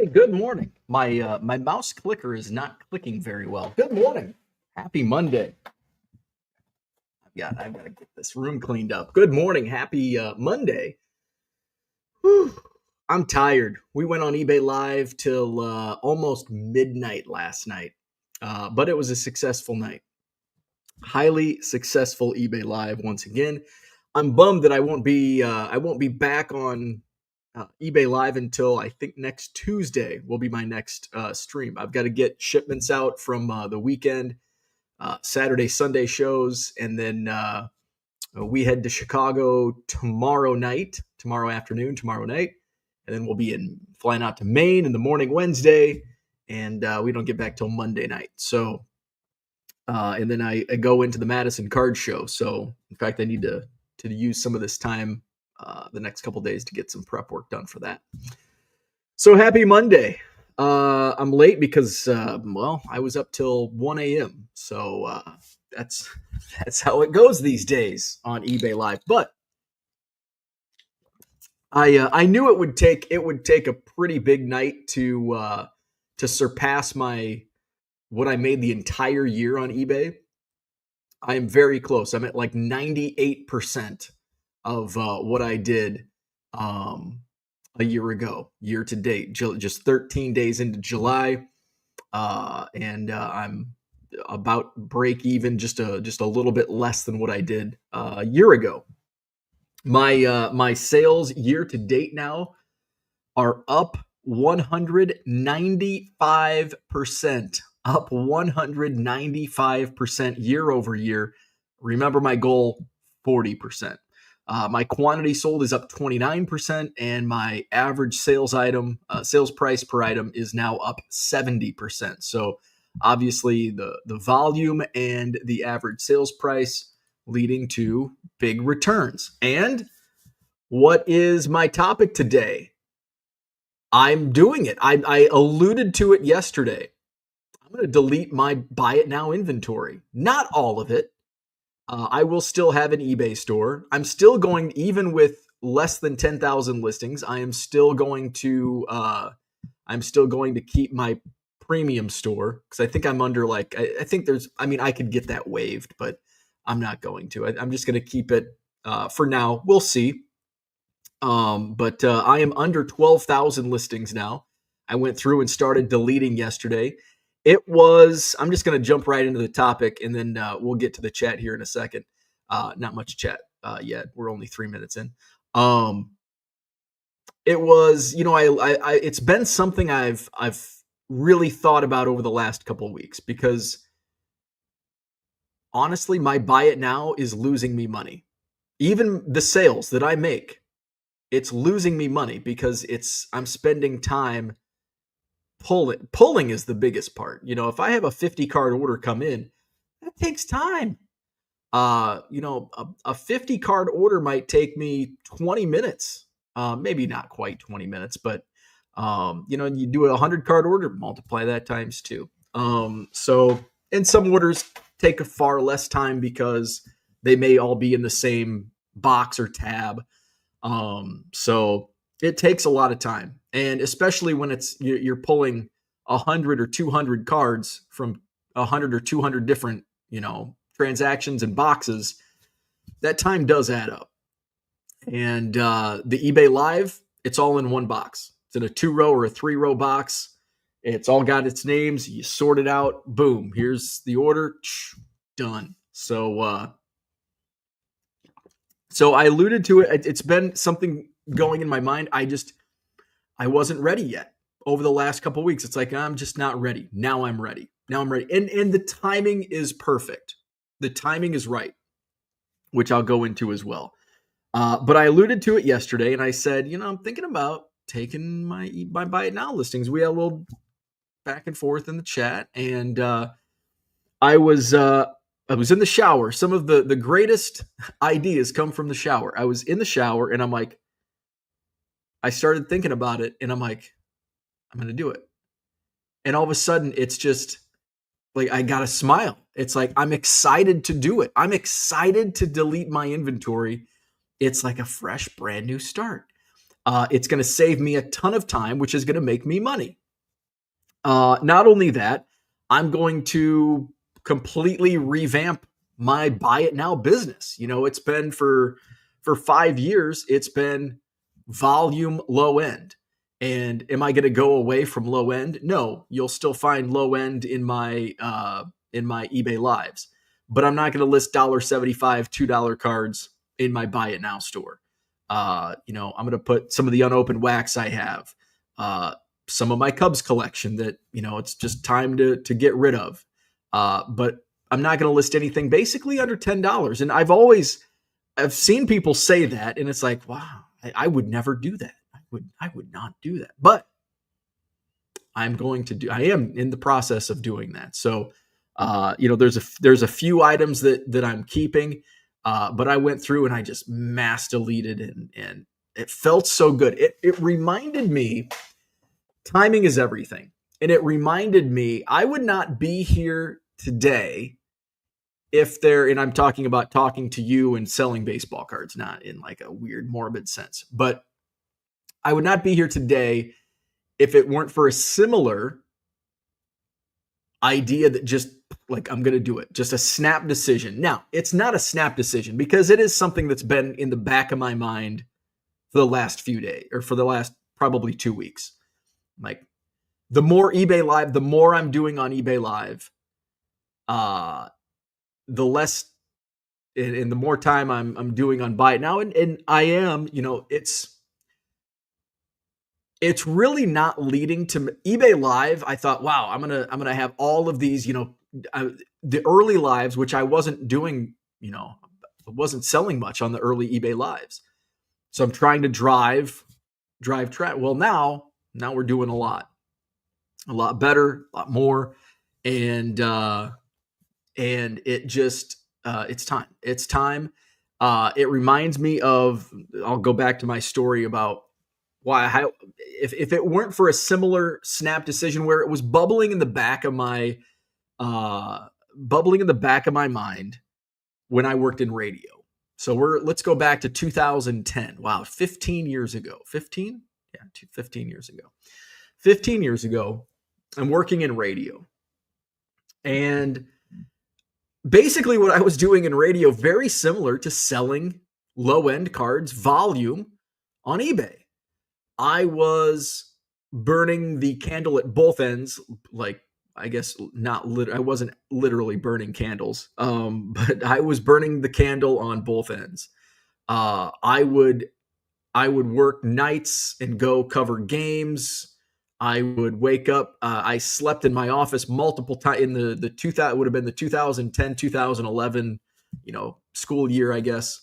Hey, good morning. My mouse clicker is not clicking very well. Good morning. Happy Monday. I've got to get this room cleaned up. Good morning. Happy Monday. Whew. I'm tired. We went on eBay Live till almost midnight last night, but it was a successful night. Highly successful eBay Live once again. I'm bummed that I won't be back on eBay Live until I think next Tuesday will be my next stream. I've got to get shipments out from the weekend, Saturday, Sunday shows, and then we head to Chicago tomorrow afternoon, tomorrow night, and then we'll be flying out to Maine in the morning Wednesday, and we don't get back till Monday night. So, and then I go into the Madison Card Show. So, in fact, I need to use some of this time the next couple days to get some prep work done for that. So happy Monday. I'm late because, I was up till 1 a.m. So that's how it goes these days on eBay Live. But I knew it would take a pretty big night to surpass what I made the entire year on eBay. I am very close. I'm at like 98% of what I did a year ago, year to date, just 13 days into July, and I'm about break even, just a little bit less than what I did a year ago. My sales year to date now are up 195%, up 195% year over year. Remember my goal, 40%. My quantity sold is up 29%, and my average sales price per item is now up 70%. So obviously the volume and the average sales price leading to big returns. And what is my topic today? I'm doing it. I alluded to it yesterday. I'm going to delete my buy it now inventory. Not all of it. I will still have an eBay store. I'm still going, even with less than 10,000 listings, I'm still going to keep my premium store, because I think I'm under I think I could get that waived, but I'm not going to. I'm just going to keep it for now. We'll see. But I am under 12,000 listings now. I went through and started deleting yesterday. I'm just going to jump right into the topic, and then we'll get to the chat here in a second. Not much chat yet. We're only 3 minutes in. It was, it's been something I've really thought about over the last couple of weeks, because honestly, my buy it now is losing me money. Even the sales that I make, it's losing me money because I'm spending time pulling is the biggest part. If I have a 50 card order come in, that takes time. A 50 card order might take me 20 minutes. Maybe not quite 20 minutes, but you do a 100 card order, multiply that times 2. And some orders take a far less time because they may all be in the same box or tab. So it takes a lot of time, and especially when you're pulling 100 or 200 cards from 100 or 200 different, transactions and boxes, that time does add up. And the eBay Live, it's all in one box. It's in a 2-row or a 3-row box. It's all got its names. You sort it out. Boom. Here's the order. Done. So I alluded to it. It's been something going in my mind. I wasn't ready yet over the last couple of weeks. It's like, I'm just not ready. Now I'm ready. And the timing is perfect. The timing is right, which I'll go into as well. But I alluded to it yesterday, and I said, I'm thinking about taking my buy it now listings. We had a little back and forth in the chat, and I was in the shower. Some of the greatest ideas come from the shower. I was in the shower, and I started thinking about it, and I'm like, I'm going to do it. And all of a sudden, it's just like, I got a smile. It's like, I'm excited to do it. I'm excited to delete my inventory. It's like a fresh, brand new start. It's going to save me a ton of time, which is going to make me money. Not only that, I'm going to completely revamp my buy it now business. It's been for 5 years, it's been volume low end. And am I going to go away from low end? No, you'll still find low end in my eBay lives, but I'm not going to list $1.75, $2 cards in my buy it now store. I'm going to put some of the unopened wax I have, some of my Cubs collection that it's just time to get rid of. But I'm not going to list anything basically under $10. And I've seen people say that, and it's like, wow, I would never do that. I would not do that. But I am in the process of doing that. So, there's a few items that I'm keeping, but I went through and I just mass deleted, and it felt so good. It reminded me, timing is everything. And it reminded me I would not be here today and I'm talking about talking to you and selling baseball cards, not in like a weird morbid sense, but I would not be here today if it weren't for a similar idea that just like, I'm going to do it, just a snap decision. Now, it's not a snap decision because it is something that's been in the back of my mind for the last few days, or for the last probably 2 weeks. Like, the more eBay Live, the more I'm doing on eBay Live, the less and the more time I'm doing on buy it now. And I am, it's really not leading to eBay Live. I thought, wow, I'm gonna have all of these, the early lives, which I wasn't doing, wasn't selling much on the early eBay Lives. So I'm trying to drive track. Well, now we're doing a lot better, a lot more, and it just it's time. It's time. It reminds me of. I'll go back to my story about if it weren't for a similar snap decision where it was bubbling in the back of my mind when I worked in radio. So let's go back to 2010. Wow, 15 years ago. 15? Yeah, 15 years ago. 15 years ago, I'm working in radio. And basically what I was doing in radio, very similar to selling low-end cards volume on eBay. I was burning the candle at both ends, like, I guess I wasn't literally burning candles, but I was burning the candle on both ends. I would work nights and go cover games. I would wake up. I slept in my office multiple times in the 2000 would have been the 2010 2011 school year, I guess.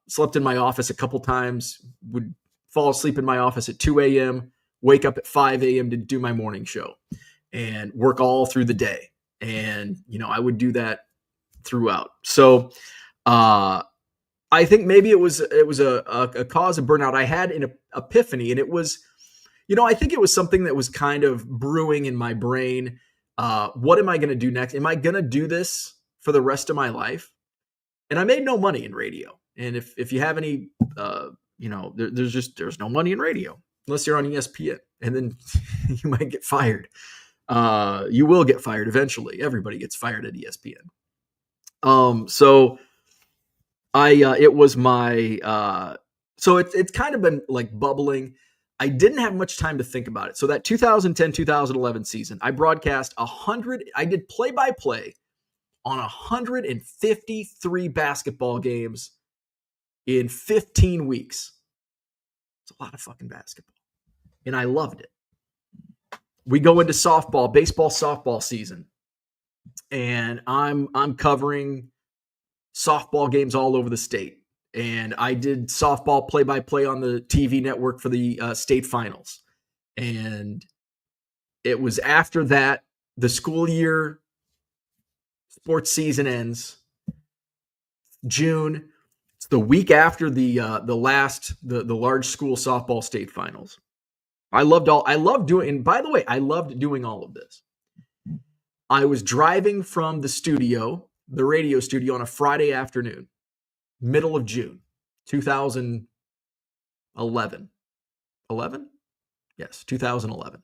Slept in my office a couple times. Would fall asleep in my office at 2 a.m. Wake up at 5 a.m. to do my morning show and work all through the day. And I would do that throughout. So I think maybe it was a cause of burnout. I had an epiphany, and it was. I think it was something that was kind of brewing in my brain. What am I going to do next? Am I going to do this for the rest of my life? And I made no money in radio. And if you have any, there's no money in radio unless you're on ESPN, and then you might get fired. You will get fired eventually. Everybody gets fired at ESPN. So it was my, so it's kind of been like bubbling. I didn't have much time to think about it. So that 2010-2011 season, I broadcast 100. I did play-by-play on 153 basketball games in 15 weeks. It's a lot of fucking basketball. And I loved it. We go into baseball softball season. And I'm covering softball games all over the state. And I did softball play-by-play on the TV network for the state finals. And it was after that, the school year, sports season ends June. It's the week after the large school softball state finals. I loved doing, and by the way, I loved doing all of this. I was driving from the radio studio on a Friday afternoon, middle of June, 2010. 11. 11? Yes, 2011.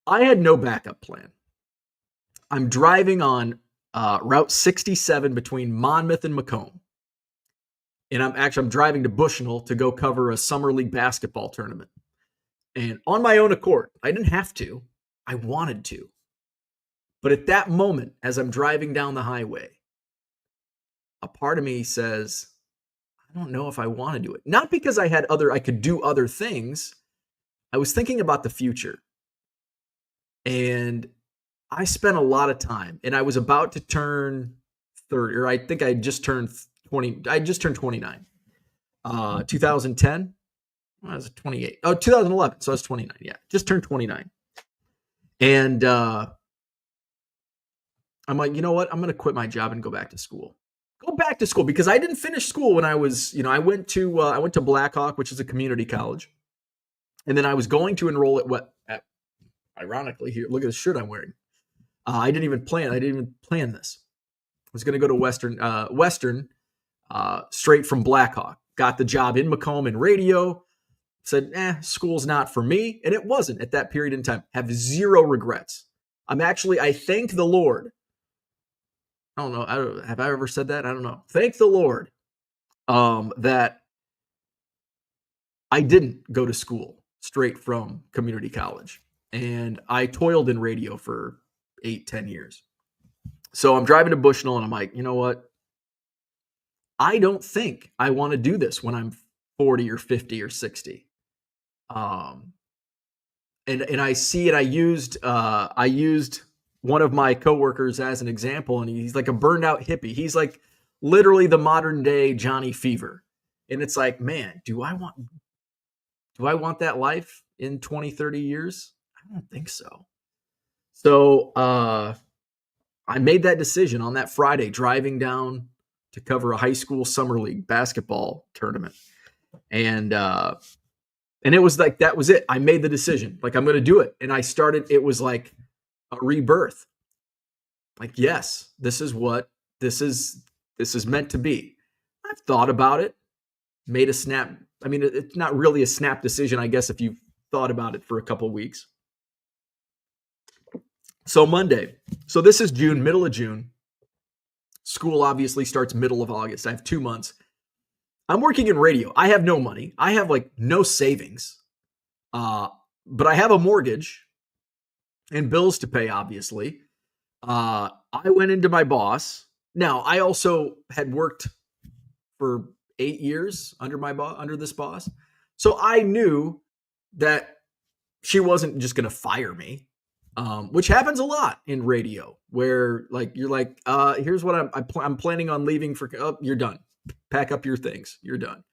I had no backup plan. I'm driving on Route 67 between Monmouth and Macomb. And I'm driving to Bushnell to go cover a summer league basketball tournament. And on my own accord, I didn't have to. I wanted to. But at that moment, as I'm driving down the highway, a part of me says, I don't know if I want to do it. Not because I could do other things. I was thinking about the future. And I spent a lot of time, and I was about to turn 30, or I think I just turned 20. I just turned 29. 2010. I was 28. Oh, 2011. So I was 29. Yeah, just turned 29. And I'm like, you know what? I'm going to quit my job and go back to school. Go back to school because I didn't finish school when I was, I went to Blackhawk, which is a community college, and then I was going to enroll at ironically here. Look at the shirt I'm wearing. I didn't even plan this. I was going to go to Western, straight from Blackhawk. Got the job in Macomb in radio. Said, school's not for me. And it wasn't at that period in time. Have zero regrets. I thank the Lord. I don't know. Have I ever said that? I don't know. Thank the Lord that I didn't go to school straight from community college. And I toiled in radio for 8-10 years. So I'm driving to Bushnell and I'm like, you know what? I don't think I want to do this when I'm 40 or 50 or 60. And I see it. I used one of my coworkers as an example, and he's like a burned out hippie. He's like literally the modern day Johnny Fever. And it's like, man, do I want that life in 20, 30 years? I don't think so. So, I made that decision on that Friday, driving down to cover a high school summer league basketball tournament. And it was like, that was it. I made the decision. Like, I'm going to do it. And it was like a rebirth. Like, yes, this is meant to be. I've thought about it, made a snap. I mean, it's not really a snap decision, I guess, if you've thought about it for a couple weeks. So Monday. So this is June, middle of June. School obviously starts middle of August. I have 2 months. I'm working in radio. I have no money. I have like no savings. But I have a mortgage and bills to pay, obviously. I went into my boss. Now, I also had worked for 8 years under this boss. So I knew that she wasn't just going to fire me. Which happens a lot in radio, where like you're like, here's what I'm planning on leaving for. Oh, you're done. Pack up your things. You're done.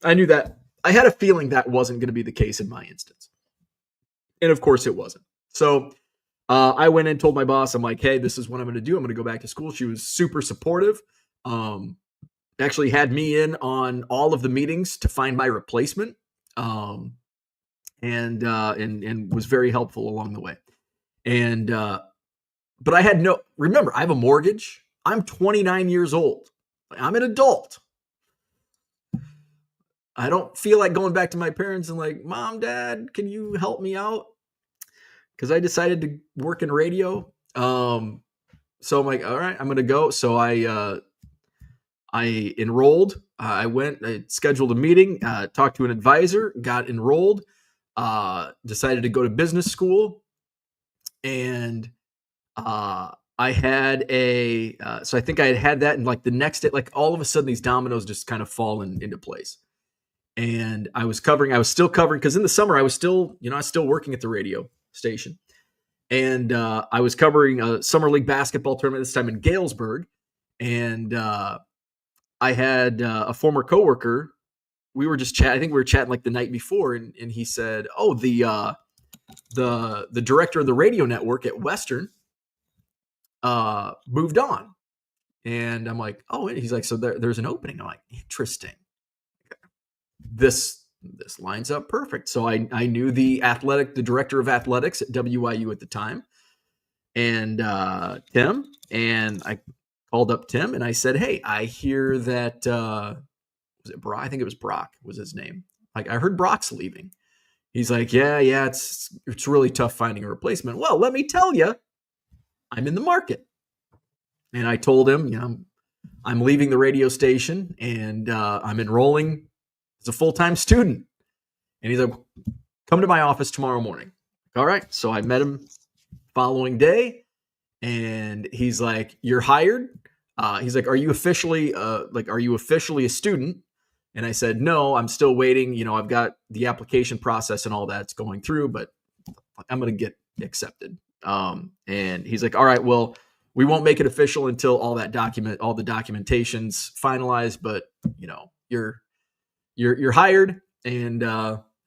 I knew that. I had a feeling that wasn't going to be the case in my instance, and of course it wasn't. So I went and told my boss, I'm like, hey, this is what I'm going to do. I'm going to go back to school. She was super supportive. Actually had me in on all of the meetings to find my replacement, and was very helpful along the way. And, but I had remember, I have a mortgage. I'm 29 years old. I'm an adult. I don't feel like going back to my parents and like, Mom, Dad, can you help me out? Because I decided to work in radio. So I'm like, all right, I'm going to go. So I enrolled. I scheduled a meeting, talked to an advisor, got enrolled, decided to go to business school. And I had so I think I had that, and like the next day, like all of a sudden these dominoes just kind of fall into place. And I was still covering, because in the summer I was still working at the radio station. And I was covering a summer league basketball tournament, this time in Galesburg. And I had a former coworker. We were just chatting. I think we were chatting like the night before, and he said, oh, the director of the radio network at Western moved on. And I'm like, oh, he's like, so there's an opening. I'm like, interesting. This lines up perfect. So I knew the director of athletics at WIU at the time, and Tim, and I called up Tim and I said, hey, I hear that was it Brock? I think it was Brock was his name. Like, I heard Brock's leaving. He's like, yeah, it's really tough finding a replacement. Well, let me tell you, I'm in the market. And I told him, I'm leaving the radio station and I'm enrolling as a full-time student. And he's like, come to my office tomorrow morning. All right. So I met him following day and he's like, you're hired. He's like, are you officially a student? And I said, no, I'm still waiting. I've got the application process and all that's going through, but I'm going to get accepted. And he's like, all right, well, we won't make it official until all the documentation's finalized, but you're hired and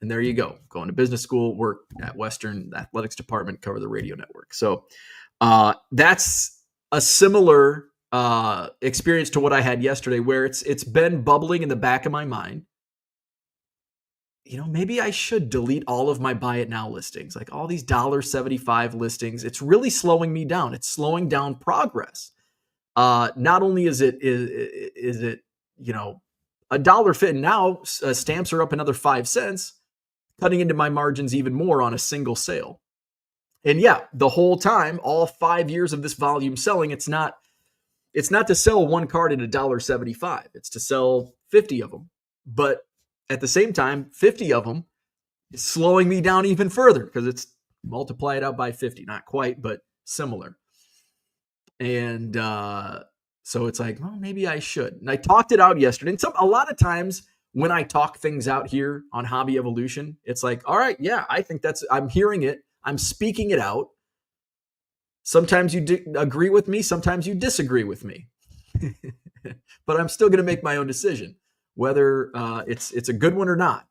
there you go. Going to business school, work at Western Athletics Department, cover the radio network. So that's a similar experience to what I had yesterday, where it's been bubbling in the back of my mind. Maybe I should delete all of my buy it now listings, like all these $1.75 listings. It's really slowing me down. It's slowing down progress. Not only is it a dollar fit, and now stamps are up another 5 cents, cutting into my margins even more on a single sale. And yeah, the whole time, all 5 years of this volume selling, it's not to sell one card at $1.75. It's to sell 50 of them. But at the same time, 50 of them is slowing me down even further because it's multiplied out by 50. Not quite, but similar. And so it's like, well, maybe I should. And I talked it out yesterday. And a lot of times when I talk things out here on Hobby Evolution, it's like, all right, yeah, I think I'm hearing it. I'm speaking it out. Sometimes you agree with me. Sometimes you disagree with me. But I'm still going to make my own decision, whether it's a good one or not.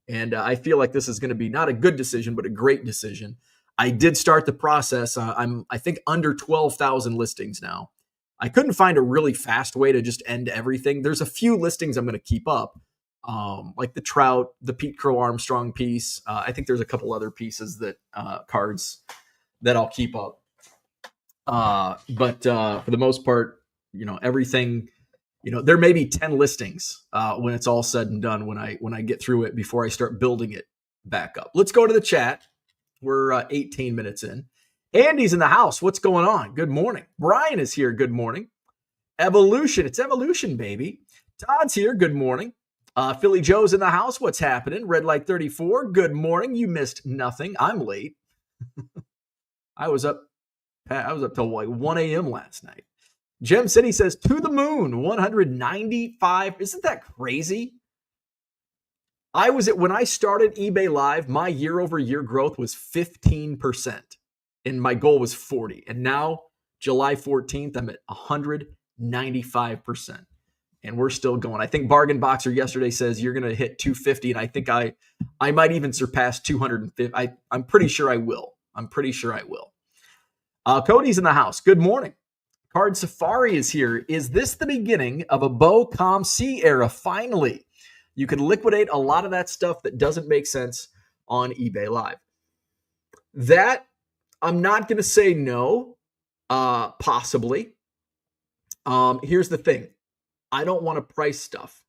And I feel like this is going to be not a good decision, but a great decision. I did start the process. I think under 12,000 listings now. I couldn't find a really fast way to just end everything. There's a few listings I'm going to keep up, like the Trout, the Pete Crow Armstrong piece. I think there's a couple other pieces that cards that I'll keep up. But for the most part, everything, there may be 10 listings when it's all said and done, when I get through it before I start building it back up. Let's go to the chat. We're 18 minutes in. Andy's in the house. What's going on? Good morning. Brian is here. Good morning. Evolution. It's evolution, baby. Todd's here. Good morning. Philly Joe's in the house. What's happening? Red Light 34. Good morning. You missed nothing. I'm late. I was up till like 1 a.m. last night. Gem City says, to the moon, 195. Isn't that crazy? When I started eBay Live, my year-over-year growth was 15%, and my goal was 40. And now, July 14th, I'm at 195%, and we're still going. I think Bargain Boxer yesterday says you're going to hit 250, and I think I might even surpass 250. I'm pretty sure I will. Cody's in the house. Good morning. Card Safari is here. Is this the beginning of a Bo ComC era? Finally, you can liquidate a lot of that stuff that doesn't make sense on eBay Live. That, I'm not going to say no, possibly. Here's the thing. I don't want to price stuff.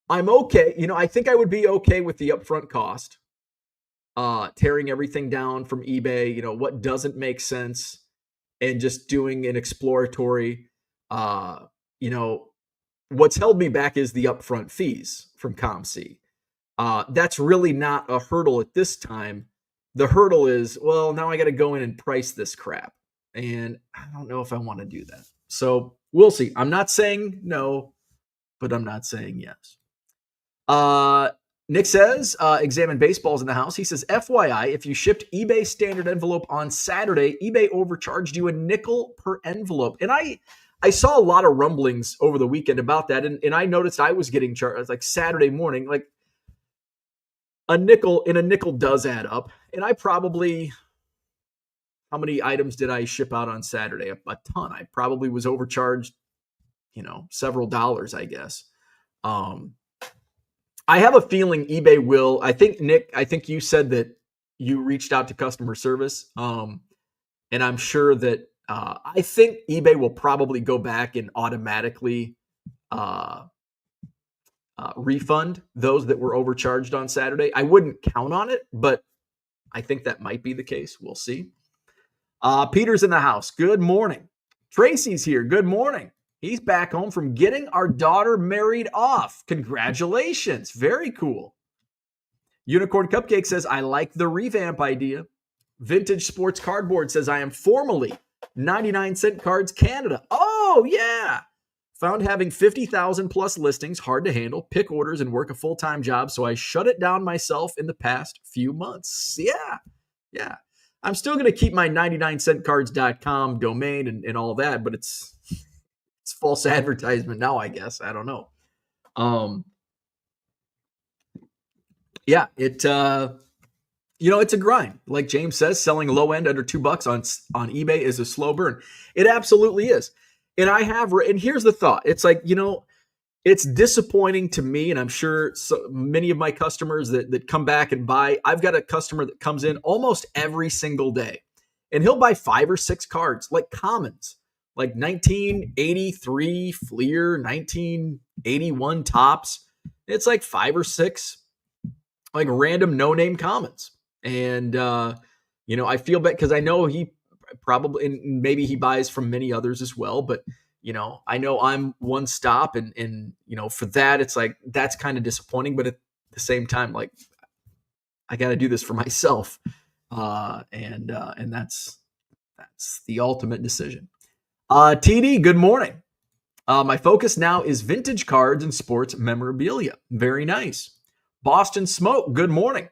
I'm okay. I think I would be okay with the upfront cost, tearing everything down from eBay, what doesn't make sense, and just doing an exploratory, what's held me back is the upfront fees from ComC. That's really not a hurdle at this time. The hurdle is, well, now I got to go in and price this crap. And I don't know if I want to do that. So we'll see. I'm not saying no, but I'm not saying yes. Nick says, Examine Baseball's in the house. He says, FYI, if you shipped eBay standard envelope on Saturday, eBay overcharged you $0.05 per envelope. And I saw a lot of rumblings over the weekend about that. And I noticed I was getting charged like Saturday morning, like a nickel does add up. And I probably, how many items did I ship out on Saturday? A ton. I probably was overcharged, several dollars, I guess. I have a feeling eBay will, Nick, you said that you reached out to customer service. And I'm sure that, I think eBay will probably go back and automatically refund those that were overcharged on Saturday. I wouldn't count on it, but I think that might be the case. We'll see. Peter's in the house. Good morning. Tracy's here. Good morning. He's back home from getting our daughter married off. Congratulations. Very cool. Unicorn Cupcake says, I like the revamp idea. Vintage Sports Cardboard says, I am formally 99-cent Cards Canada. Oh, yeah. Found having 50,000 plus listings hard to handle, pick orders, and work a full-time job, so I shut it down myself in the past few months. Yeah. I'm still going to keep my 99centcards.com domain and all that, but it's false advertisement now, I guess. I don't know. Yeah, it's a grind. Like James says, selling low end under $2 on eBay is a slow burn. It absolutely is. And here's the thought. It's like, it's disappointing to me, and I'm sure many of my customers that come back and buy. I've got a customer that comes in almost every single day, and he'll buy 5 or 6 cards, like commons, like 1983 Fleer, 1981 Tops. It's like 5 or 6 like random no-name commons. And, I feel bad because I know he probably, and maybe he buys from many others as well, but I know I'm one stop and for that, it's like, that's kind of disappointing, but at the same time, like I got to do this for myself. And that's the ultimate decision. TD, good morning. My focus now is vintage cards and sports memorabilia. Very nice. Boston Smoke, good morning.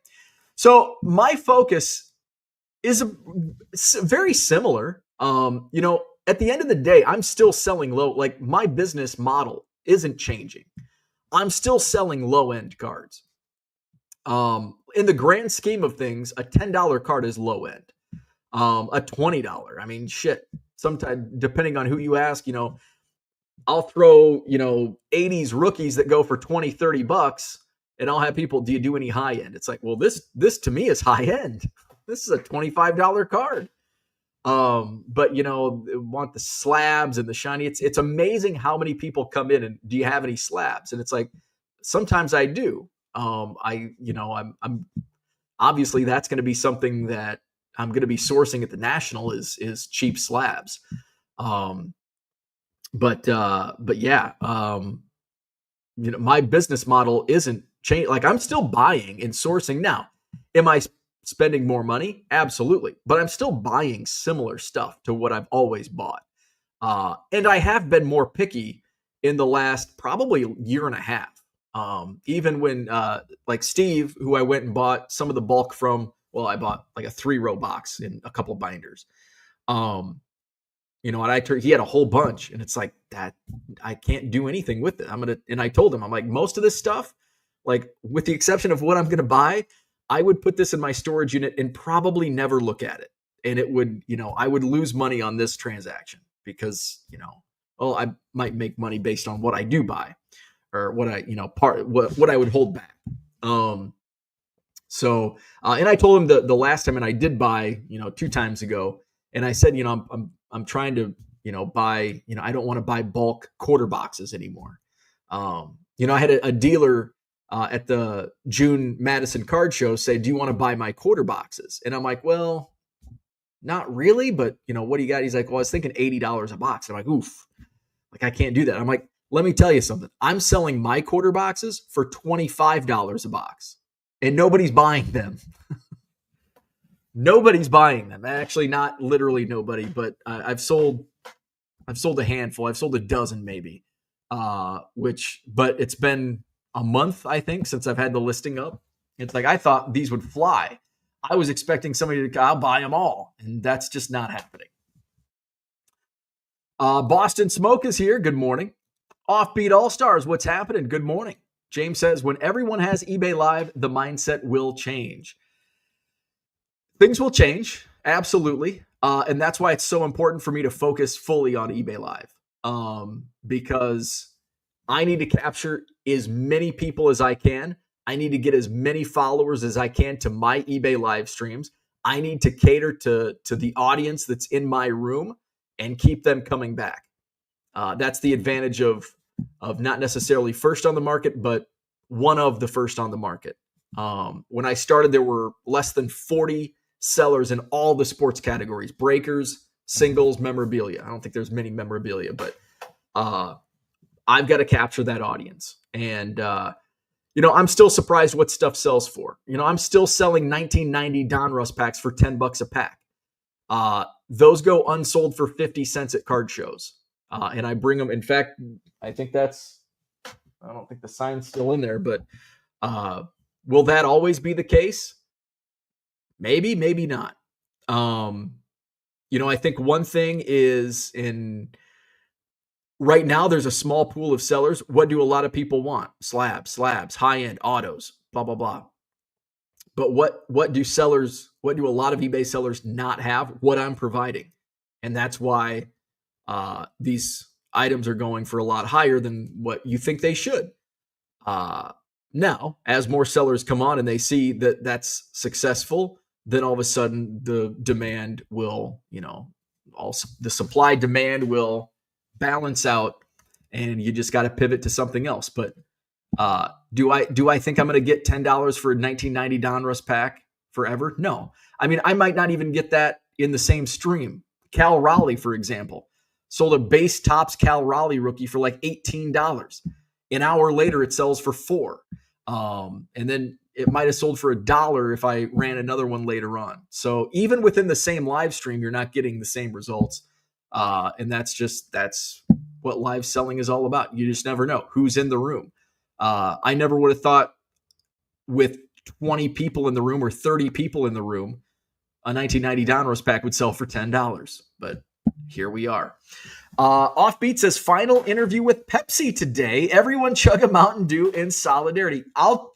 So my focus is very similar. At the end of the day, I'm still selling low. Like my business model isn't changing. I'm still selling low end cards. In the grand scheme of things, a $10 card is low end. A $20. I mean, shit. Sometimes, depending on who you ask, I'll throw, 80s rookies that go for $20-$30, and I'll have people, do you do any high end? It's like, well, this to me is high end. This is a $25 card. But want the slabs and the shiny. It's amazing how many people come in and do you have any slabs? And it's like, sometimes I do. I'm obviously that's going to be something that I'm going to be sourcing at the National is cheap slabs. But yeah, my business model isn't changed. Like I'm still buying and sourcing now. Am I spending more money? Absolutely. But I'm still buying similar stuff to what I've always bought. And I have been more picky in the last probably year and a half. Even when like Steve, who I went and bought some of the bulk from, well, I bought like a 3-row box in a couple binders. And he had a whole bunch, and it's like that I can't do anything with it. And I told him, I'm like, most of this stuff, like with the exception of what I'm going to buy, I would put this in my storage unit and probably never look at it. And it would, I would lose money on this transaction because, I might make money based on what I do buy or what I, what I would hold back. So, and I told him the last time, and I did buy, 2 times ago, and I said, I'm trying to, buy, I don't want to buy bulk quarter boxes anymore. I had a dealer at the June Madison card show say, do you want to buy my quarter boxes? And I'm like, well, not really, but what do you got? He's like, well, I was thinking $80 a box. I'm like, oof, like I can't do that. I'm like, let me tell you something. I'm selling my quarter boxes for $25 a box and nobody's buying them. Nobody's buying them. Actually, not literally nobody, but I've sold a handful. I've sold a dozen maybe, but it's been a month, I think, since I've had the listing up. It's like, I thought these would fly. I was expecting somebody to, I'll buy them all. And that's just not happening. Boston Smoke is here. Good morning. Offbeat All-Stars. What's happening? Good morning. James says, when everyone has eBay Live, the mindset will change. Things will change. Absolutely. And that's why it's so important for me to focus fully on eBay Live. Because I need to capture as many people as I can. I need to get as many followers as I can to my eBay live streams. I need to cater to the audience that's in my room and keep them coming back. That's the advantage of not necessarily first on the market, but one of the first on the market. When I started, there were less than 40 sellers in all the sports categories: breakers, singles, memorabilia. I don't think there's many memorabilia, but I've got to capture that audience. And I'm still surprised what stuff sells for. I'm still selling 1990 Donruss packs for $10 a pack. Those go unsold for 50 cents at card shows. And I bring them. In fact, I don't think the sign's still in there, but will that always be the case? Maybe, maybe not. I think one thing is right now there's a small pool of sellers. What do a lot of people want? Slabs, high-end autos, blah, blah, blah. But what do a lot of eBay sellers not have? What I'm providing. And that's why these items are going for a lot higher than what you think they should. Now, as more sellers come on and they see that that's successful, then all of a sudden the demand will, the supply demand will balance out, and you just got to pivot to something else. But do I think I'm going to get $10 for a 1990 Donruss pack forever? No. I mean, I might not even get that in the same stream. Cal Raleigh, for example, sold a base Topps Cal Raleigh rookie for like $18. An hour later, it sells for $4. And then it might have sold for $1 if I ran another one later on. So even within the same live stream, you're not getting the same results. And that's what live selling is all about. You just never know who's in the room. I never would have thought with 20 people in the room or 30 people in the room, a 1990 Donruss pack would sell for $10. But here we are. Offbeat says, final interview with Pepsi today. Everyone chug a Mountain Dew in solidarity. I'll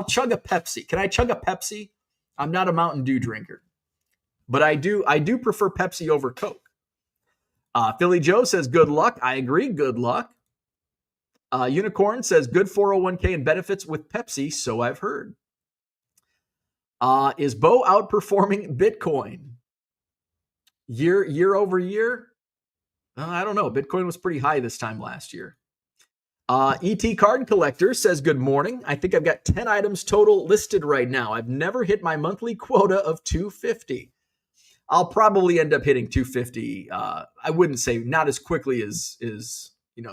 chug a Pepsi. Can I chug a Pepsi? I'm not a Mountain Dew drinker, but I do prefer Pepsi over Coke. Philly Joe says, good luck. I agree. Good luck. Unicorn says, good 401k and benefits with Pepsi. So I've heard. Is Bo outperforming Bitcoin year over year? I don't know. Bitcoin was pretty high this time last year. ET Card Collector says, good morning. I think I've got 10 items total listed right now. I've never hit my monthly quota of 250. I'll probably end up hitting 250. I wouldn't say not as quickly as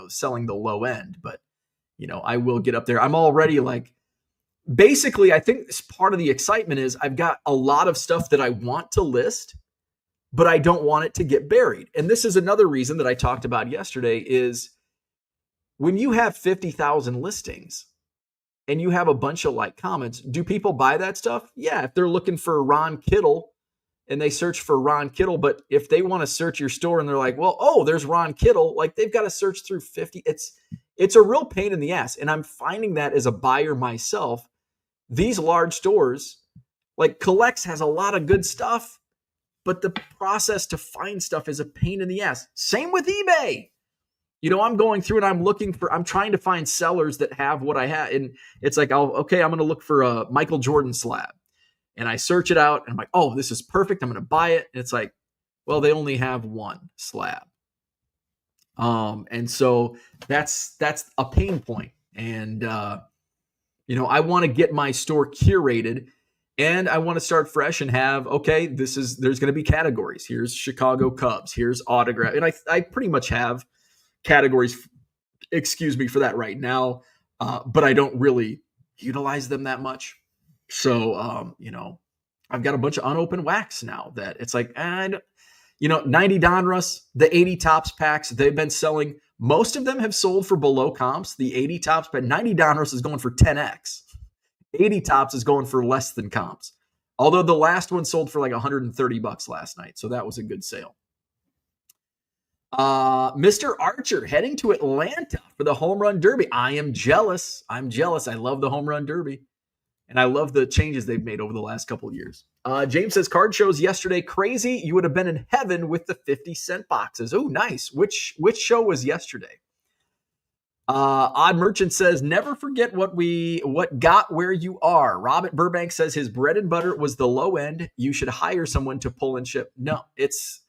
selling the low end, but I will get up there. I'm already basically, I think part of the excitement is I've got a lot of stuff that I want to list, but I don't want it to get buried. And this is another reason that I talked about yesterday is when you have 50,000 listings and you have a bunch of comments, do people buy that stuff? Yeah, if they're looking for Ron Kittle and they search for Ron Kittle, but if they want to search your store and they're like, well, oh, there's Ron Kittle, they've got to search through 50. It's a real pain in the ass. And I'm finding that as a buyer myself, these large stores, Collects has a lot of good stuff, but the process to find stuff is a pain in the ass. Same with eBay. I'm going through and I'm trying to find sellers that have what I have. And it's I'm going to look for a Michael Jordan slab. And I search it out and I'm like, oh, this is perfect. I'm going to buy it. And it's well, they only have one slab. And so that's a pain point. And, I want to get my store curated and I want to start fresh and have, there's going to be categories. Here's Chicago Cubs. Here's autograph. And I pretty much have categories, for that right now. But I don't really utilize them that much. So, I've got a bunch of unopened wax now that it's 90 Donruss, the 80 Topps packs, they've been selling. Most of them have sold for below comps. The 80 Topps, but 90 Donruss is going for 10x. 80 Topps is going for less than comps. Although the last one sold for $130 last night. So that was a good sale. Mr. Archer heading to Atlanta for the Home Run Derby. I am jealous. I love the Home Run Derby. And I love the changes they've made over the last couple of years. James says, card shows yesterday crazy. You would have been in heaven with the 50-cent boxes. Oh, nice. Which show was yesterday? Odd Merchant says, never forget what got where you are. Robert Burbank says his bread and butter was the low end. You should hire someone to pull and ship. No, it's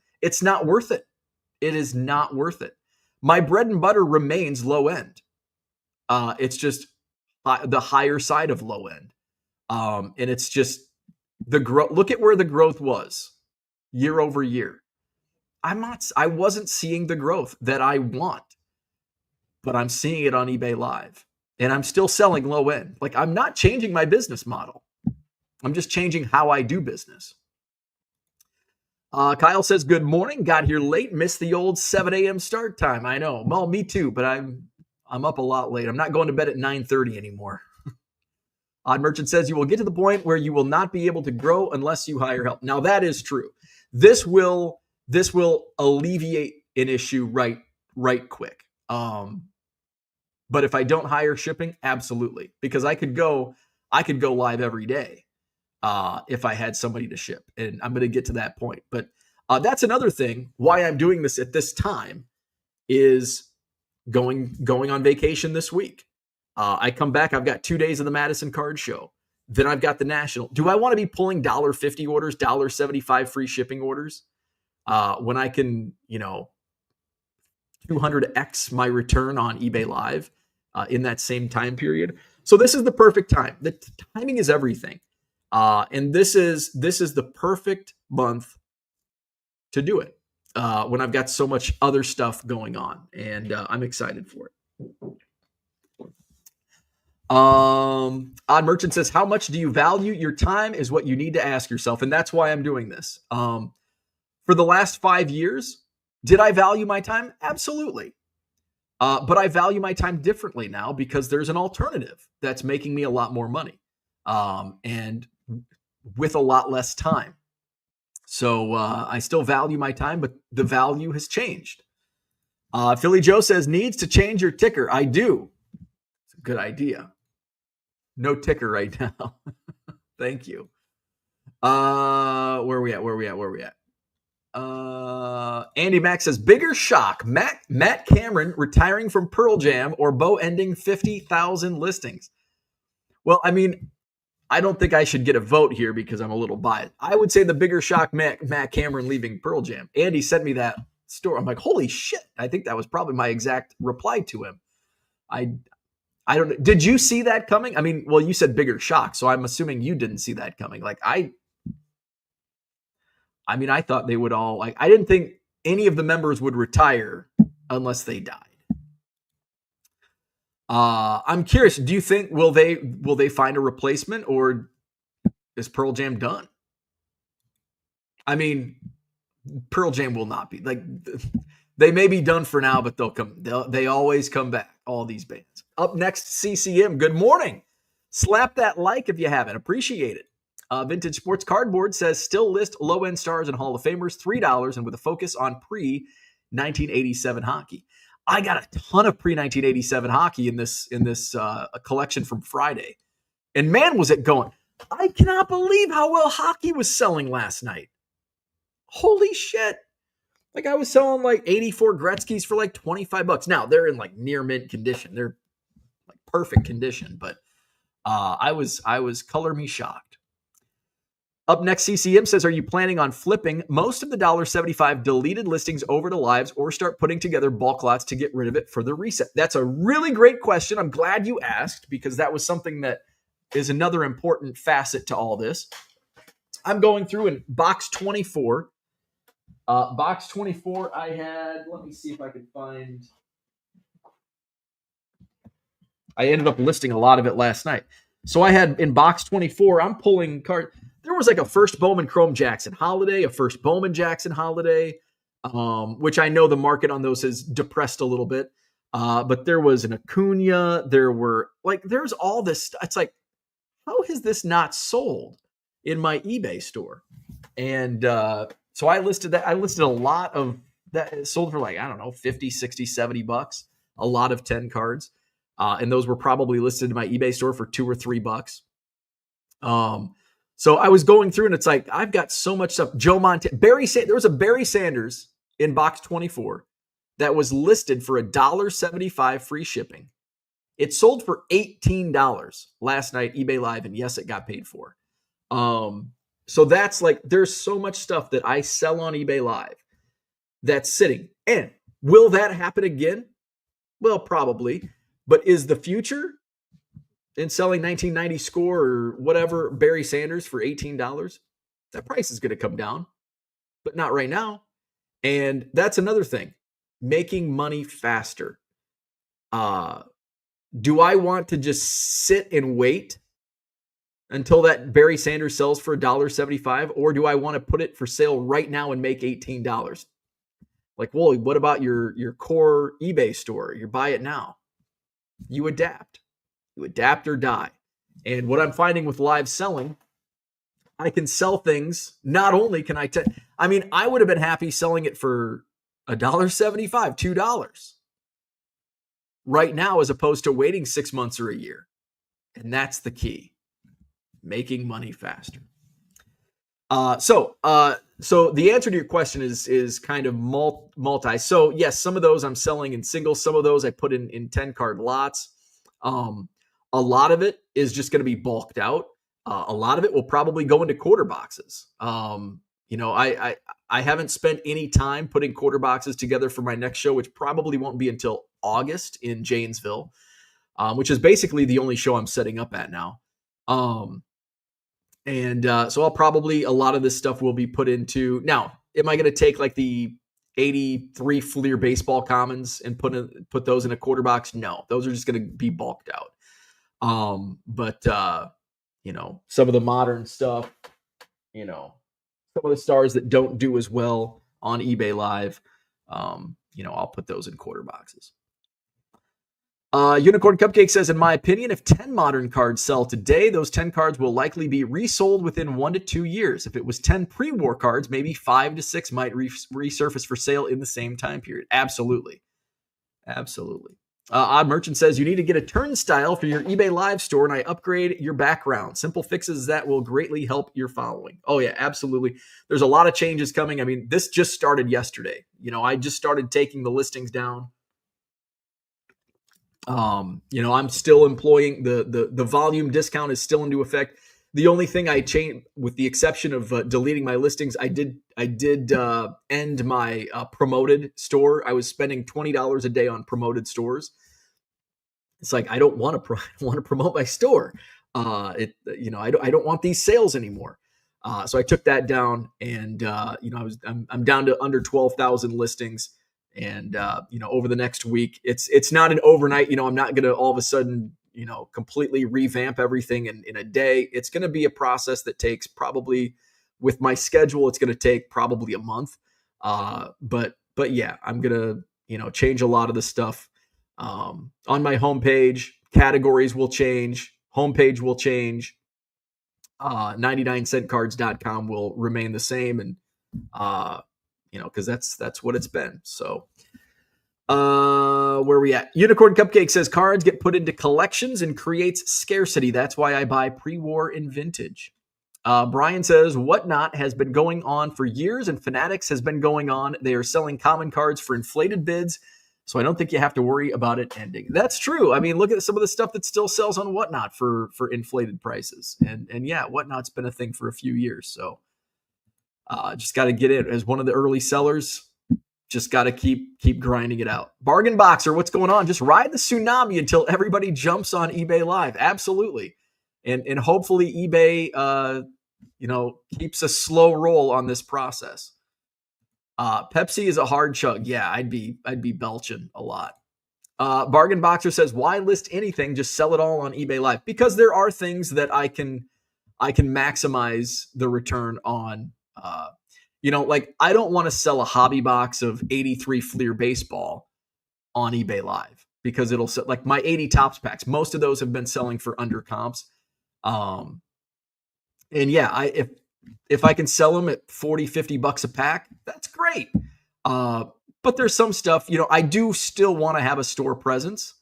not worth it. It is not worth it. My bread and butter remains low end. It's just the higher side of low end. And it's just the growth. Look at where the growth was year over year. I wasn't seeing the growth that I want, but I'm seeing it on eBay Live, and I'm still selling low end. Like, I'm not changing my business model. I'm just changing how I do business. Kyle says, good morning. Got here late. Missed the old 7 a.m. start time. I know. Well, me too, but I'm up a lot late. I'm not going to bed at 9:30 anymore. Odd Merchant says, you will get to the point where you will not be able to grow unless you hire help. Now, that is true. This will alleviate an issue right quick. But if I don't hire shipping, absolutely. Because I could go live every day. If I had somebody to ship, and I'm going to get to that point. But that's another thing why I'm doing this at this time is going on vacation this week. I come back. I've got 2 days of the Madison Card Show. Then I've got the National. Do I want to be pulling $1.50 orders, $1.75 free shipping orders when I can, 200x my return on eBay Live in that same time period? So this is the perfect time. The timing is everything. And this is the perfect month to do it when I've got so much other stuff going on, and I'm excited for it. Odd Merchant says, how much do you value your time is what you need to ask yourself. And that's why I'm doing this. For the last 5 years, did I value my time? Absolutely. But I value my time differently now because there's an alternative that's making me a lot more money. And with a lot less time. So I still value my time, but the value has changed. Philly Joe says, needs to change your ticker. I do. It's a good idea. No ticker right now. Thank you. Where are we at? Andy Mack says, bigger shock. Matt Cameron retiring from Pearl Jam or Bo ending 50,000 listings. Well, I mean, I don't think I should get a vote here because I'm a little biased. I would say the bigger shock, Matt Cameron leaving Pearl Jam. Andy sent me that story. I'm like, holy shit. I think that was probably my exact reply to him. I don't know. Did you see that coming? I mean, well, you said bigger shock, so I'm assuming you didn't see that coming. Like, I thought they would all, like, I didn't think any of the members would retire unless they died. I'm curious. Do you think will they find a replacement, or is Pearl Jam done? I mean, Pearl Jam will not be, like, they may be done for now, but they always come back. All these bands. Up next, CCM. Good morning. Slap that like if you haven't. Appreciate it. Vintage Sports Cardboard says still list low end stars and Hall of Famers $3, and with a focus on pre 1987 hockey. I got a ton of pre-1987 hockey in this collection from Friday. And man, was it going. I cannot believe how well hockey was selling last night. Holy shit. Like, I was selling like 84 Gretzky's for like $25. Now, they're in like near mint condition. They're like perfect condition, but I was color me shocked. Up next, CCM says, are you planning on flipping most of the $1.75 deleted listings over to lives, or start putting together bulk lots to get rid of it for the reset? That's a really great question. I'm glad you asked, because that was something that is another important facet to all this. I'm going through in box 24. Box 24, I had, let me see if I can find. I ended up listing a lot of it last night. So I had in box 24, I'm pulling cards. There was like a first Bowman Chrome Jackson Holiday, a first Bowman Jackson Holiday, which I know the market on those has depressed a little bit. But there was an Acuna. There's all this. It's like, how has this not sold in my eBay store? And so I listed that. I listed a lot of that. It sold for like, I don't know, 50, 60, $70. A lot of 10 cards. And those were probably listed in my eBay store for $2 or $3. So I was going through, and it's like, I've got so much stuff. Joe Montana, there was a Barry Sanders in box 24 that was listed for $1.75 free shipping. It sold for $18 last night, eBay Live, and yes, it got paid for. So that's like, there's so much stuff that I sell on eBay Live that's sitting. And will that happen again? Well, probably. But is the future and selling 1990 score or whatever Barry Sanders for $18, that price is going to come down, but not right now. And that's another thing, making money faster. Do I want to just sit and wait until that Barry Sanders sells for $1.75, or do I want to put it for sale right now and make $18? Like, well, what about your core eBay store? You buy it now. You adapt. You adapt or die. And what I'm finding with live selling, I can sell things. Not only can I would have been happy selling it for $1.75, $2 right now, as opposed to waiting 6 months or a year. And that's the key, making money faster. So the answer to your question is kind of multi. So yes, some of those I'm selling in singles. Some of those I put in 10 card lots. A lot of it is just going to be bulked out. A lot of it will probably go into quarter boxes. I haven't spent any time putting quarter boxes together for my next show, which probably won't be until August in Janesville, which is basically the only show I'm setting up at now. So I'll probably, a lot of this stuff will be put into. Now, am I going to take like the 83 Fleer baseball commons and put those in a quarter box? No, those are just going to be bulked out. Some of the modern stuff, some of the stars that don't do as well on eBay Live, I'll put those in quarter boxes. Unicorn Cupcake says, in my opinion, if 10 modern cards sell today, those 10 cards will likely be resold within 1 to 2 years. If it was 10 pre-war cards, maybe 5 to 6 might resurface for sale in the same time period. Absolutely. Odd Merchant says, you need to get a turnstile for your eBay Live store, and I upgrade your background. Simple fixes that will greatly help your following. Oh, yeah, absolutely. There's a lot of changes coming. I mean, this just started yesterday. I just started taking the listings down. I'm still employing the volume discount is still into effect. The only thing I changed, with the exception of deleting my listings, I did end my promoted store. I was spending $20 a day on promoted stores. It's like, I don't want to promote my store. I don't want these sales anymore. So I took that down, and I'm down to under 12,000 listings. And, over the next week, it's not an overnight, I'm not going to all of a sudden, completely revamp everything in a day. It's going to be a process that takes probably, with my schedule, it's going to take probably a month. But yeah, I'm going to, change a lot of the stuff, on my homepage. Categories will change. Homepage will change. 99centcards.com will remain the same. And, because that's what it's been. So, where are we at? Unicorn Cupcake says, cards get put into collections and creates scarcity. That's why I buy pre-war and vintage. Brian says, Whatnot has been going on for years, and Fanatics has been going on. They are selling common cards for inflated bids, so I don't think you have to worry about it ending. That's true. I mean, look at some of the stuff that still sells on Whatnot for inflated prices. And yeah, Whatnot's been a thing for a few years, so just got to get it as one of the early sellers. Just got to keep grinding it out. Bargain Boxer, what's going on? Just ride the tsunami until everybody jumps on eBay Live. Absolutely. And hopefully eBay, keeps a slow roll on this process. Pepsi is a hard chug. Yeah, I'd be belching a lot. Bargain Boxer says, why list anything? Just sell it all on eBay Live. Because there are things that I can maximize the return on. Like, I don't want to sell a hobby box of 83 Fleer baseball on eBay Live, because it'll sell, like my 80 Topps packs. Most of those have been selling for under comps. And yeah, if I can sell them at 40, 50 bucks a pack, that's great. But there's some stuff, I do still want to have a store presence.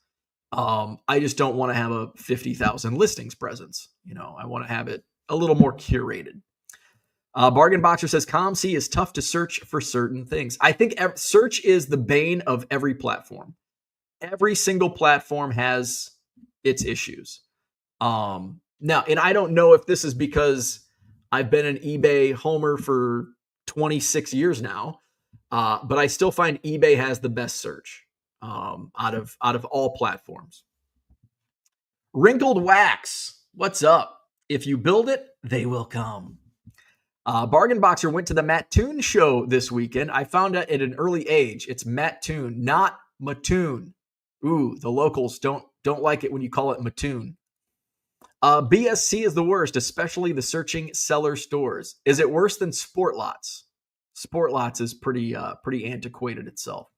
I just don't want to have a 50,000 listings presence. I want to have it a little more curated. Bargain Boxer says, ComC is tough to search for certain things. I think search is the bane of every platform. Every single platform has its issues. Now, and I don't know if this is because I've been an eBay homer for 26 years now, but I still find eBay has the best search out of all platforms. Wrinkled Wax, what's up? If you build it, they will come. Bargain Boxer went to the Mattoon show this weekend. I found out at an early age. It's Mattoon, not Mattoon. Ooh, the locals don't like it when you call it Mattoon. BSC is the worst, especially the searching seller stores. Is it worse than Sport Lots? Sport Lots is pretty antiquated itself.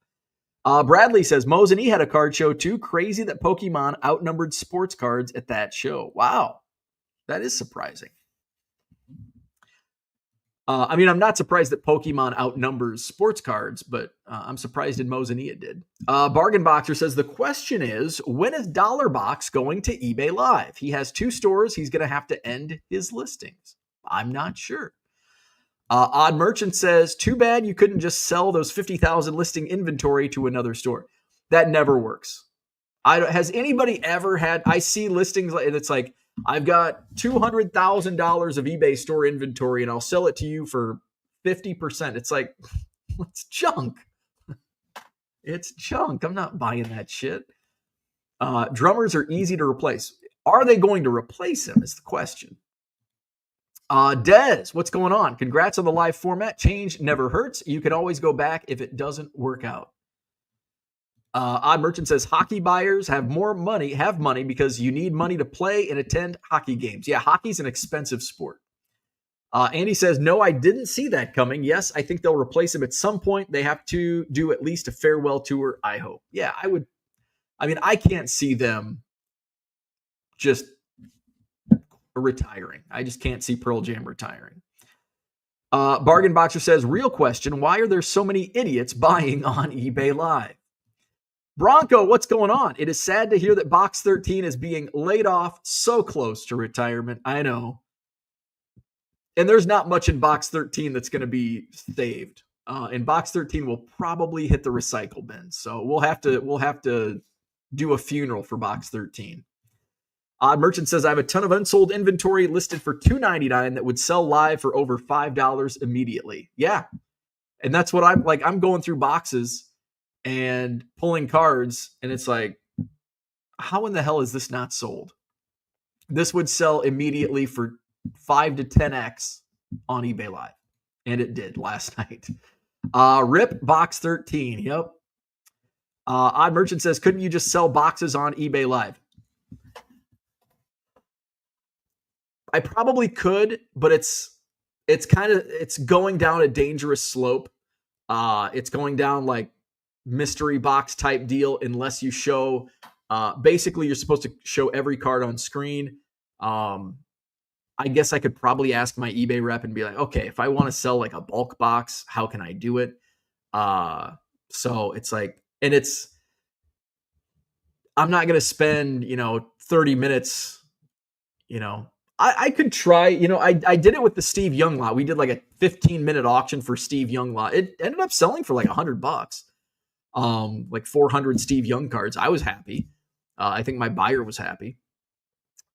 Bradley says Mo's and E had a card show too. Crazy that Pokemon outnumbered sports cards at that show. Wow, that is surprising. I'm not surprised that Pokemon outnumbers sports cards, but I'm surprised in Mo's and E it did. Bargain Boxer says the question is, when is Dollar Box going to eBay Live? He has 2 stores. He's going to have to end his listings. I'm not sure. Odd Merchant says, too bad you couldn't just sell those 50,000 listing inventory to another store. That never works. Has anybody ever had, I see listings and it's like, I've got $200,000 of eBay store inventory and I'll sell it to you for 50%. It's like, it's junk. It's junk. I'm not buying that shit. Drummers are easy to replace. Are they going to replace him is the question. Dez, what's going on? Congrats on the live format. Change never hurts. You can always go back if it doesn't work out. Odd Merchant says hockey buyers have money because you need money to play and attend hockey games. Yeah, hockey's an expensive sport. Andy says, no, I didn't see that coming. Yes, I think they'll replace him at some point. They have to do at least a farewell tour, I hope. Yeah, I can't see them just retiring. I just can't see Pearl Jam retiring. Bargain Boxer says, real question, why are there so many idiots buying on eBay Live? Bronco, what's going on? It is sad to hear that Box 13 is being laid off so close to retirement. I know. And there's not much in Box 13 that's going to be saved. And Box 13 will probably hit the recycle bin. So we'll have to do a funeral for Box 13. Odd Merchant says, I have a ton of unsold inventory listed for $2.99 that would sell live for over $5 immediately. Yeah. And that's what I'm going through boxes and pulling cards, and it's like, how in the hell is this not sold? This would sell immediately for 5 to 10x on eBay Live, and it did last night. Rip Box 13. Yep. Odd Merchant says, couldn't you just sell boxes on eBay Live? I probably could, but it's going down a dangerous slope. It's going down like mystery box type deal unless you show basically you're supposed to show every card on screen. I guess I could probably ask my eBay rep and be like, okay, if I want to sell like a bulk box, how can I do it? So it's like, and I'm not going to spend 30 minutes. I could try, I did it with the Steve Young lot. We did like a 15-minute auction for Steve Young lot. It ended up selling for like $100. Like 400 Steve Young cards. I was happy. I think my buyer was happy.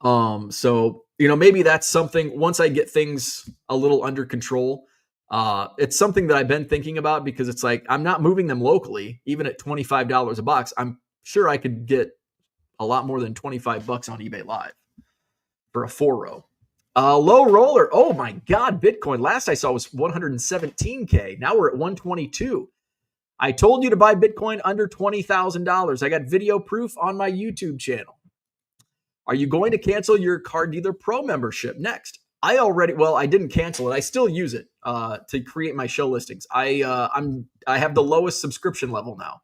So, maybe that's something once I get things a little under control. It's something that I've been thinking about because it's like, I'm not moving them locally, even at $25 a box. I'm sure I could get a lot more than $25 on eBay Live for a 4-row. Low roller. Oh my God. Bitcoin last I saw was 117K. Now we're at 122. I told you to buy Bitcoin under $20,000. I got video proof on my YouTube channel. Are you going to cancel your Card Dealer Pro membership next? I didn't cancel it. I still use it to create my show listings. I have the lowest subscription level now.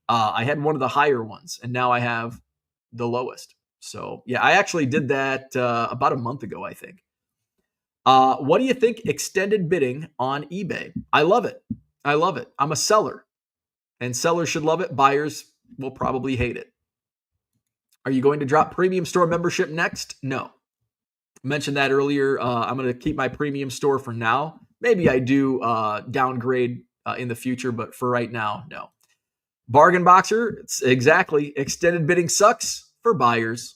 I had one of the higher ones, and now I have the lowest. So yeah, I actually did that about a month ago, I think. What do you think extended bidding on eBay? I love it. I'm a seller, and sellers should love it. Buyers will probably hate it. Are you going to drop premium store membership next? No. I mentioned that earlier. I'm going to keep my premium store for now. Maybe I do downgrade in the future, but for right now, no. Bargain Boxer, it's exactly. Extended bidding sucks for buyers.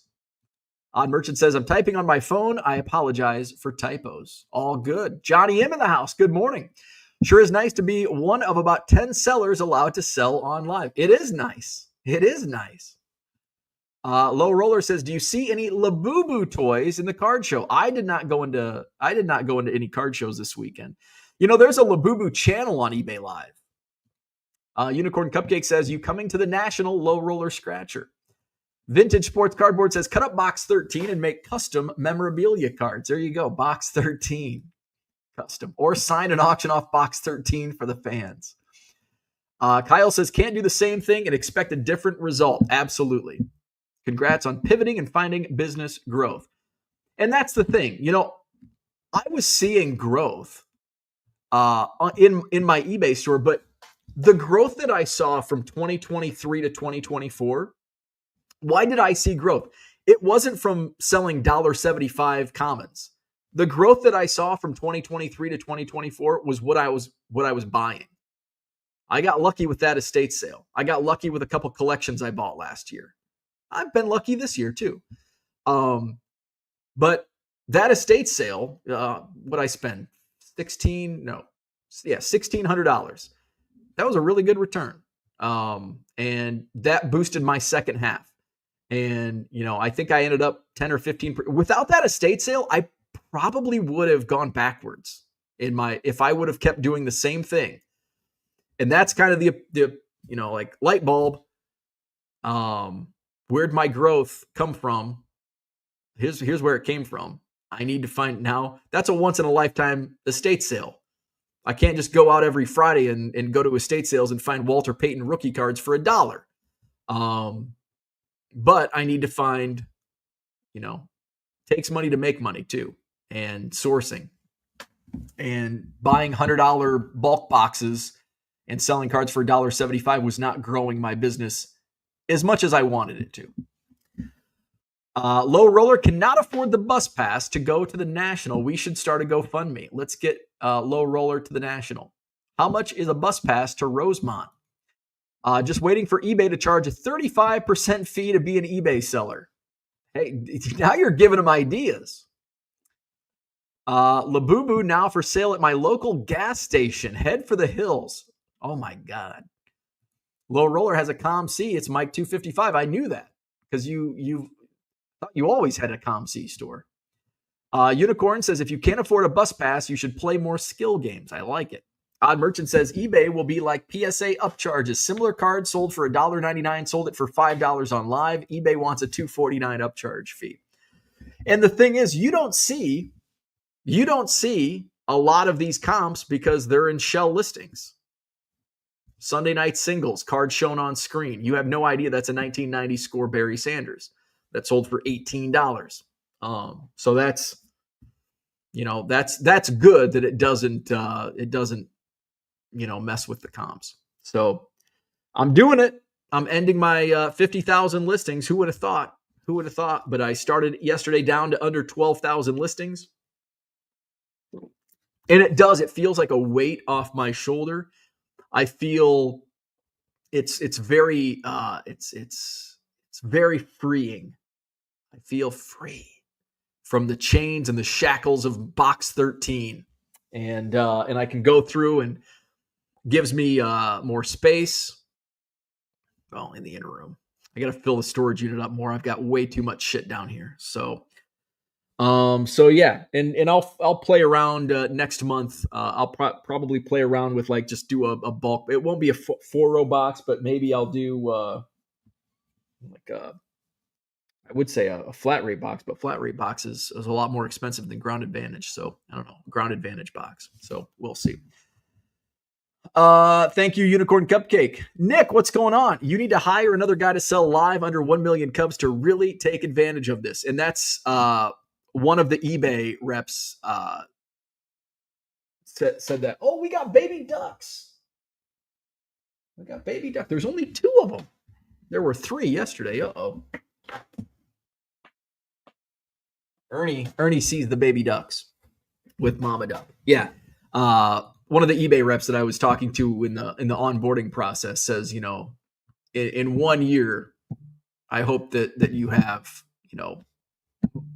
Odd Merchant says, I'm typing on my phone. I apologize for typos. All good. Johnny M in the house. Good morning. Sure is nice to be one of about 10 sellers allowed to sell on live. It is nice. Low Roller says, "Do you see any Labubu toys in the card show?" I did not go into any card shows this weekend. There's a Labubu channel on eBay Live. Unicorn Cupcake says, "You coming to the National?" Low Roller Scratcher. Vintage Sports Cardboard says, "Cut up box 13 and make custom memorabilia cards." There you go, box 13 custom, or sign and auction off box 13 for the fans. Kyle says, "Can't do the same thing and expect a different result." Absolutely. Congrats on pivoting and finding business growth. And that's the thing. I was seeing growth in my eBay store, but the growth that I saw from 2023 to 2024, why did I see growth? It wasn't from selling $1.75 commons. The growth that I saw from 2023 to 2024 was what I was buying. I got lucky with that estate sale. I got lucky with a couple collections I bought last year. I've been lucky this year too. But that estate sale, what I spend, $1,600. That was a really good return. And that boosted my second half. And, I think I ended up 10 or 15. Without that estate sale, I probably would have gone backwards if I would have kept doing the same thing. And that's kind of the like light bulb. Where'd my growth come from? Here's where it came from. I need to find now. That's a once in a lifetime estate sale. I can't just go out every Friday and go to estate sales and find Walter Payton rookie cards for $1. But I need to find, takes money to make money too, and sourcing and buying $100 bulk boxes and selling cards for $1.75 was not growing my business as much as I wanted it to. Low Roller cannot afford the bus pass to go to the National. We should start a GoFundMe. Let's get Low Roller to the National. How much is a bus pass to Rosemont? Just waiting for eBay to charge a 35% fee to be an eBay seller. Hey, now you're giving them ideas. Labubu now for sale at my local gas station. Head for the hills. Oh my God. Low Roller has a ComC. It's Mike 255. I knew that because you thought you always had a ComC store. Unicorn says, if you can't afford a bus pass, you should play more skill games. I like it. Odd Merchant says, eBay will be like PSA upcharges. Similar cards sold for $1.99, sold it for $5 on live. eBay wants a $2.49 upcharge fee. And the thing is, you don't see a lot of these comps because they're in shell listings. Sunday night singles, card shown on screen. You have no idea that's a 1990 score Barry Sanders that sold for $18. So that's good that it doesn't mess with the comps. So I'm doing it. I'm ending my 50,000 listings. Who would have thought? But I started yesterday down to under 12,000 listings. And it feels like a weight off my shoulder. I feel it's very very freeing. I feel free from the chains and the shackles of box 13. And I can go through and gives me more space. Well, in the inner room. I got to fill the storage unit up more. I've got way too much shit down here. So yeah, and I'll play around next month. I'll probably play around with just do a bulk. It won't be a 4-row box, but maybe I'll do I would say a flat rate box, but flat rate box is a lot more expensive than Ground Advantage. So I don't know, Ground Advantage box. So we'll see. Thank you, Unicorn Cupcake. Nick, what's going on? You need to hire another guy to sell live under 1 million Cubs to really take advantage of this. And that's one of the eBay reps said that. Oh, we got baby ducks. There's only 2 of them. There were 3 yesterday. Uh-oh. Ernie sees the baby ducks with Mama Duck. Yeah. One of the eBay reps that I was talking to in the onboarding process says, in 1 year, I hope that you have,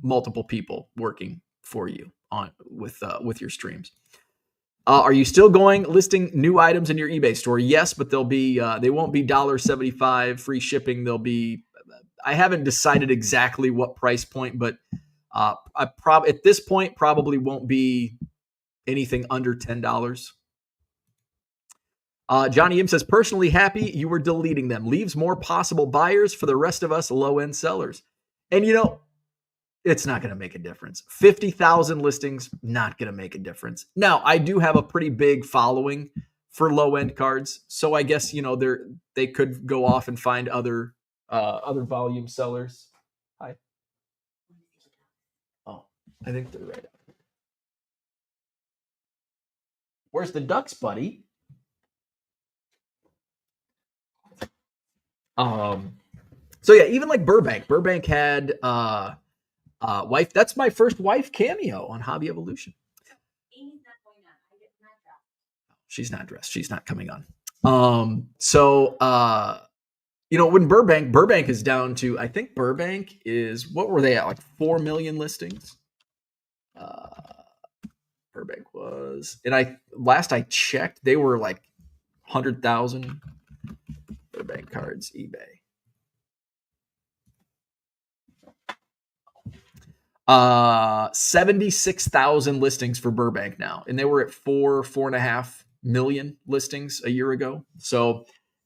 multiple people working for you with your streams. Are you still listing new items in your eBay store? Yes, but they won't be $1.75 free shipping. They'll be, I haven't decided exactly what price point, but at this point probably won't be anything under $10. Johnny M says, personally happy you were deleting them. Leaves more possible buyers for the rest of us low-end sellers. And, it's not going to make a difference. 50,000 listings, not going to make a difference. Now, I do have a pretty big following for low-end cards. So I guess, they could go off and find other volume sellers. Hi. Oh, I think they're right. Where's the ducks, buddy? So yeah, even like Burbank had wife. That's my first wife cameo on Hobby Evolution. Amy's not going on. She's not dressed. She's not coming on. So when Burbank is down to, I think Burbank is, what were they at? Like 4 million listings. Burbank was, and last I checked, they were like 100,000. Burbank cards, eBay. 76,000 listings for Burbank now, and they were at 4.5 million listings a year ago. So,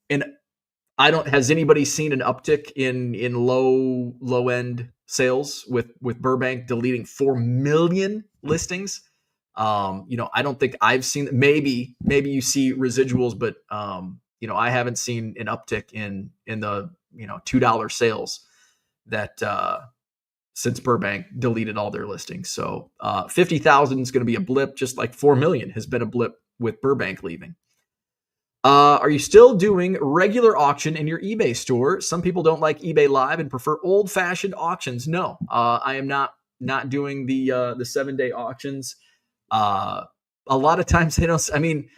and has anybody seen an uptick in low end sales with Burbank deleting 4 million listings? I don't think I've seen. Maybe you see residuals, but I haven't seen an uptick in the $2 sales that since Burbank deleted all their listings. So 50,000 is going to be a blip, just like 4 million has been a blip with Burbank leaving. Are you still doing regular auction in your eBay store? Some people don't like eBay Live and prefer old-fashioned auctions. No, I am not doing the 7-day auctions. A lot of times they don't. I mean,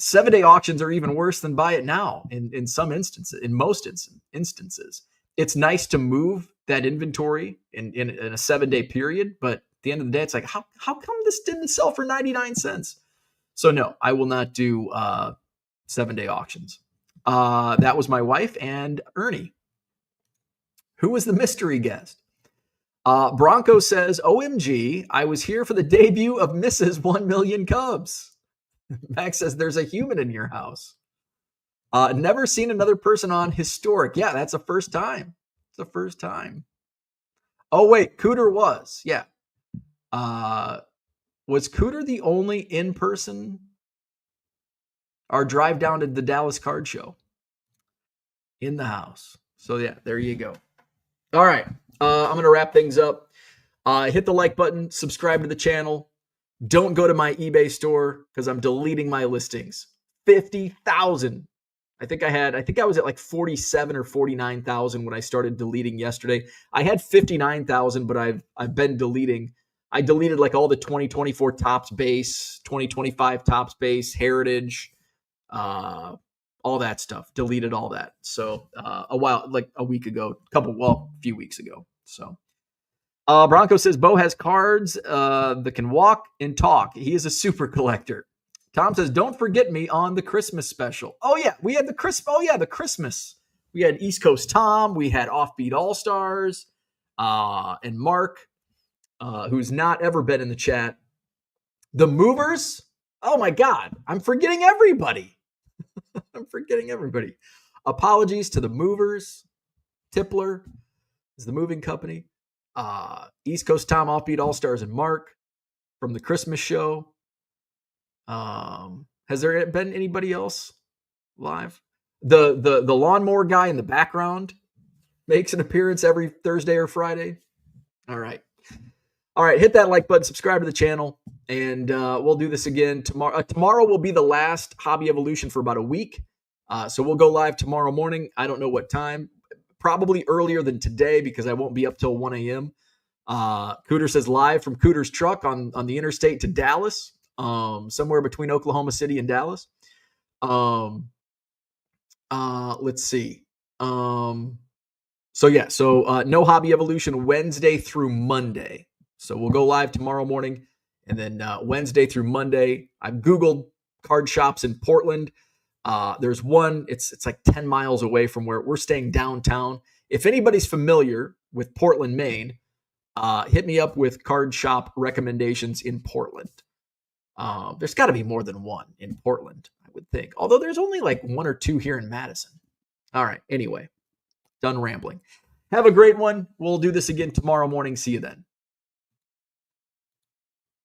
7-day auctions are even worse than buy it now. In some instances, in most instances, it's nice to move that inventory in a 7-day period, but at the end of the day, it's like, how come this didn't sell for 99 cents? So no, I will not do 7-day auctions. That was my wife and Ernie. Who was the mystery guest? Bronco says, OMG, I was here for the debut of Mrs. 1 Million Cubs. Max says, there's a human in your house. Never seen another person on Historic. Yeah, that's the first time. It's the first time. Oh, wait, Cooter was. Yeah. Was Cooter the only in-person or drive down to the Dallas Card Show? In the house. So, yeah, there you go. All right. I'm going to wrap things up. Hit the like button. Subscribe to the channel. Don't go to my eBay store because I'm deleting my listings. 50,000. I think I was at like 47 or 49,000 when I started deleting yesterday. I had 59,000, but I've been deleting. I deleted like all the 2024 Topps base, 2025 Topps base, Heritage, all that stuff. Deleted all that. So a week ago, a few weeks ago. So Bronco says Bo has cards that can walk and talk. He is a super collector. Tom says, don't forget me on the Christmas special. Oh, yeah. We had the Christmas. We had East Coast Tom. We had Offbeat All-Stars. And Mark, who's not ever been in the chat. The Movers. Oh, my God. I'm forgetting everybody. Apologies to the Movers. Tippler is the moving company. East Coast Tom, Offbeat All-Stars, and Mark from the Christmas show. Has there been anybody else live? The lawnmower guy in the background makes an appearance every Thursday or Friday. All right. Hit that like button, subscribe to the channel, and we'll do this again tomorrow. Tomorrow will be the last Hobby Evolution for about a week. So we'll go live tomorrow morning. I don't know what time. Probably earlier than today because I won't be up till 1 a.m. Cooter says live from Cooter's truck on the interstate to Dallas. Somewhere between Oklahoma City and Dallas. Let's see. No Hobby Evolution Wednesday through Monday. So we'll go live tomorrow morning, and then Wednesday through Monday. I've Googled card shops in Portland. There's one, it's like 10 miles away from where we're staying downtown. If anybody's familiar with Portland, Maine, hit me up with card shop recommendations in Portland. There's got to be more than one in Portland, I would think. Although there's only like one or two here in Madison. All right. Anyway, done rambling. Have a great one. We'll do this again tomorrow morning. See you then.